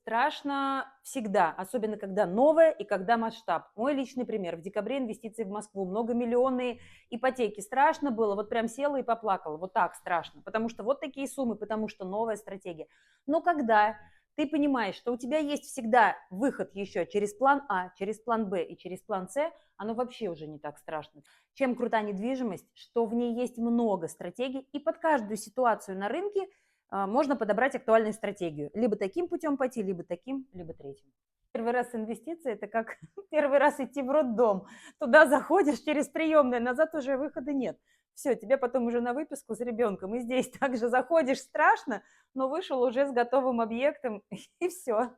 Страшно всегда, особенно когда новое и когда масштаб. Мой личный пример. В декабре инвестиции в Москву, многомиллионные ипотеки. Страшно было, вот прям села и поплакала. Вот так страшно, потому что вот такие суммы, потому что новая стратегия. Но когда ты понимаешь, что у тебя есть всегда выход еще через план А, через план Б и через план С, оно вообще уже не так страшно. Чем крута недвижимость, что в ней есть много стратегий, и под каждую ситуацию на рынке можно подобрать актуальную стратегию. Либо таким путем пойти, либо таким, либо третьим. Первый раз инвестиции – это как первый раз идти в роддом. Туда заходишь через приемное, назад уже выхода нет. Все, тебе потом уже на выписку с ребенком. И здесь также заходишь страшно, но вышел уже с готовым объектом, и все.